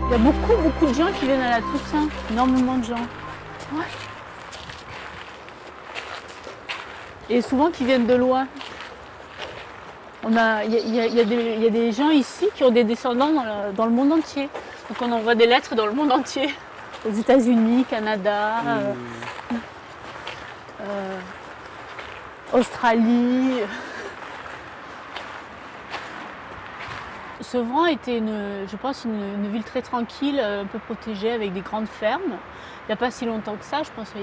Il y a beaucoup de gens qui viennent à la Toussaint, énormément de gens. Ouais. Et souvent qui viennent de loin. Il y a des gens ici qui ont des descendants dans le monde entier. Donc on envoie des lettres dans le monde entier. Aux États-Unis, Canada, Australie. Sevran était, je pense, une ville très tranquille, un peu protégée, avec des grandes fermes. Il n'y a pas si longtemps que ça, je pense que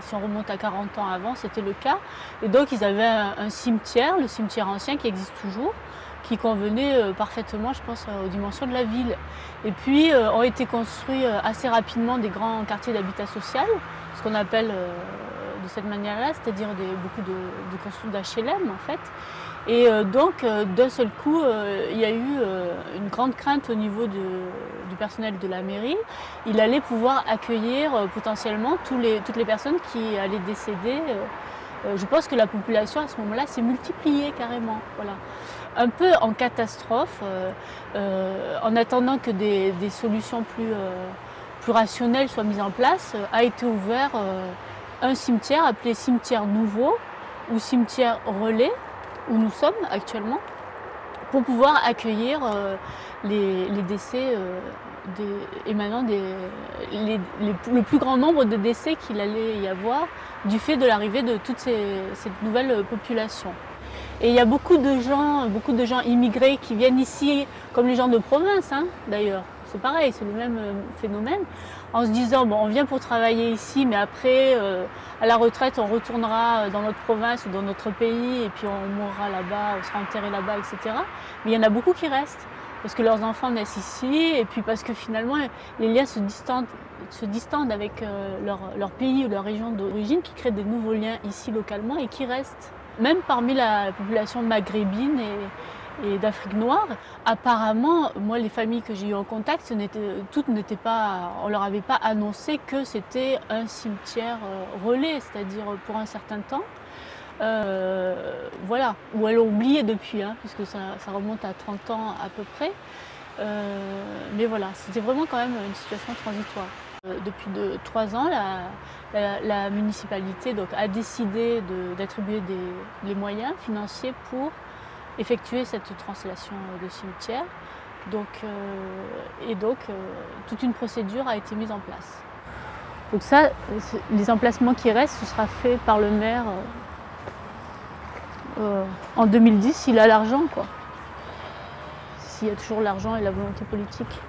si on remonte à 40 ans avant, c'était le cas. Et donc ils avaient un cimetière, le cimetière ancien qui existe toujours, qui convenait parfaitement, je pense, aux dimensions de la ville. Et puis ont été construits assez rapidement des grands quartiers d'habitat social, ce qu'on appelle de cette manière-là, c'est-à-dire beaucoup de constructions d'HLM en fait. Et donc d'un seul coup, il y a eu une grande crainte au niveau du personnel de la mairie. Il allait pouvoir accueillir potentiellement toutes les personnes qui allaient décéder. Je pense que la population à ce moment-là s'est multipliée carrément. Voilà. Un peu en catastrophe, en attendant que des solutions plus rationnelles soient mises en place, a été ouvert un cimetière appelé cimetière nouveau ou cimetière relais, où nous sommes actuellement, pour pouvoir accueillir les décès émanant le plus grand nombre de décès qu'il allait y avoir du fait de l'arrivée de toute cette nouvelle population. Et il y a beaucoup de gens immigrés qui viennent ici, comme les gens de province hein, d'ailleurs. C'est pareil, c'est le même phénomène, en se disant bon, on vient pour travailler ici, mais après, à la retraite, on retournera dans notre province ou dans notre pays, et puis on mourra là-bas, on sera enterré là-bas, etc. Mais il y en a beaucoup qui restent, parce que leurs enfants naissent ici, et puis parce que finalement, les liens se distendent avec leur pays ou leur région d'origine, qui créent des nouveaux liens ici localement et qui restent. Même parmi la population maghrébine et d'Afrique noire, apparemment, moi les familles que j'ai eues en contact, toutes n'étaient pas, on leur avait pas annoncé que c'était un cimetière relais, c'est-à-dire pour un certain temps. Voilà, ou elles l'ont oublié depuis, hein, puisque ça remonte à 30 ans à peu près. Mais voilà, c'était vraiment quand même une situation transitoire. Depuis 3 ans, la municipalité donc, a décidé d'attribuer des moyens financiers pour effectuer cette translation de cimetière. Donc, toute une procédure a été mise en place. Donc ça, les emplacements qui restent, ce sera fait par le maire en 2010, s'il a l'argent, quoi. S'il y a toujours l'argent et la volonté politique.